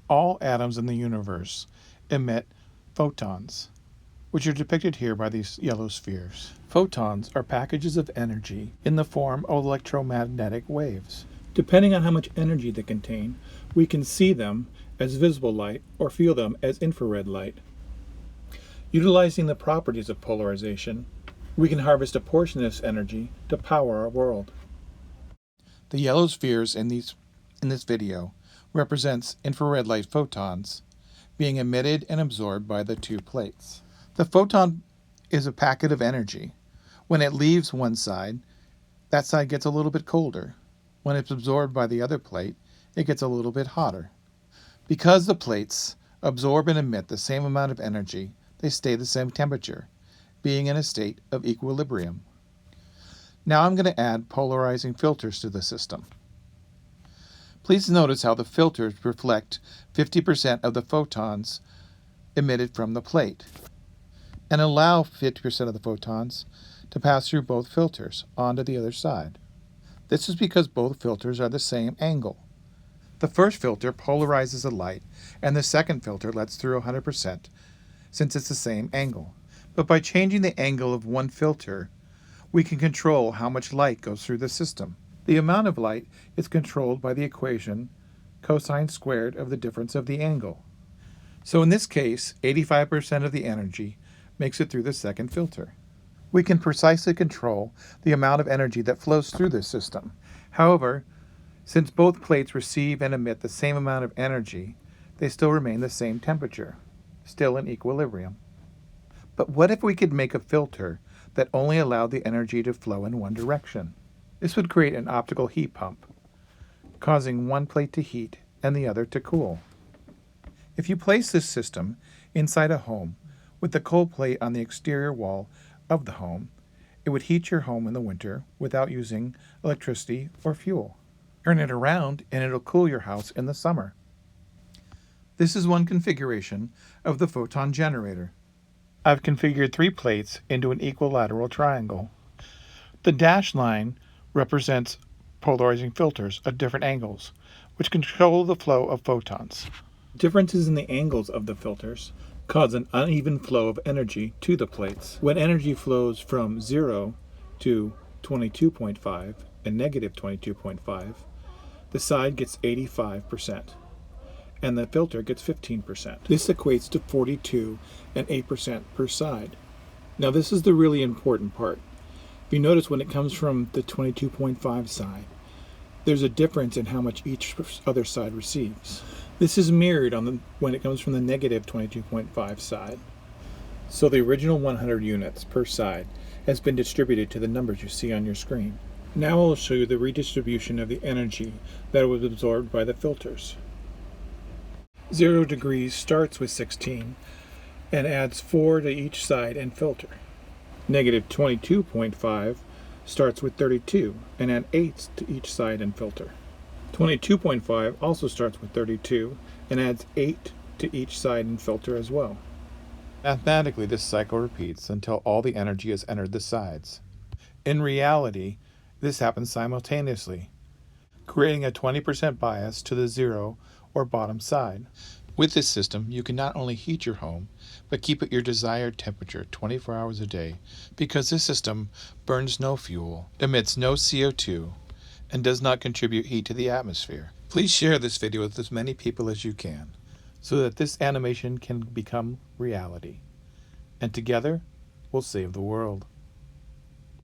All atoms in the universe emit photons, which are depicted here by these yellow spheres. Photons are packages of energy in the form of electromagnetic waves. Depending on how much energy they contain, we can see them as visible light or feel them as infrared light. Utilizing the properties of polarization, we can harvest a portion of this energy to power our world. The yellow spheres in this video represents infrared light photons being emitted and absorbed by the two plates. The photon is a packet of energy. When it leaves one side, that side gets a little bit colder. When it's absorbed by the other plate, it gets a little bit hotter. Because the plates absorb and emit the same amount of energy, they stay the same temperature, being in a state of equilibrium. Now I'm going to add polarizing filters to the system. Please notice how the filters reflect 50% of the photons emitted from the plate and allow 50% of the photons to pass through both filters onto the other side. This is because both filters are the same angle. The first filter polarizes the light, and the second filter lets through 100% since it's the same angle. But by changing the angle of one filter, we can control how much light goes through the system. The amount of light is controlled by the equation cosine squared of the difference of the angle. So in this case, 85% of the energy makes it through the second filter. We can precisely control the amount of energy that flows through this system. However, since both plates receive and emit the same amount of energy, they still remain the same temperature, still in equilibrium. But what if we could make a filter that only allowed the energy to flow in one direction? This would create an optical heat pump, causing one plate to heat and the other to cool. If you place this system inside a home with the cold plate on the exterior wall of the home, it would heat your home in the winter without using electricity or fuel. Turn it around and it'll cool your house in the summer. This is one configuration of the photon generator. I've configured 3 plates into an equilateral triangle. The dashed line represents polarizing filters at different angles, which control the flow of photons. Differences in the angles of the filters cause an uneven flow of energy to the plates. When energy flows from 0 to 22.5 and negative 22.5, the side gets 85%, and the filter gets 15%. This equates to 42 and 8% per side. Now this is the really important part. If you notice, when it comes from the 22.5 side, there's a difference in how much each other side receives. This is mirrored when it comes from the negative 22.5 side. So the original 100 units per side has been distributed to the numbers you see on your screen. Now I'll show you the redistribution of the energy that was absorbed by the filters. 0 degrees starts with 16 and adds 4 to each side and filter. Negative 22.5 starts with 32 and adds 8 to each side and filter. 22.5 also starts with 32 and adds 8 to each side and filter as well. Mathematically, this cycle repeats until all the energy has entered the sides. In reality, this happens simultaneously, creating a 20% bias to the 0 or bottom side. With this system, you can not only heat your home, but keep it your desired temperature 24 hours a day, because this system burns no fuel, emits no CO2, and does not contribute heat to the atmosphere. Please share this video with as many people as you can, so that this animation can become reality. And together, we'll save the world.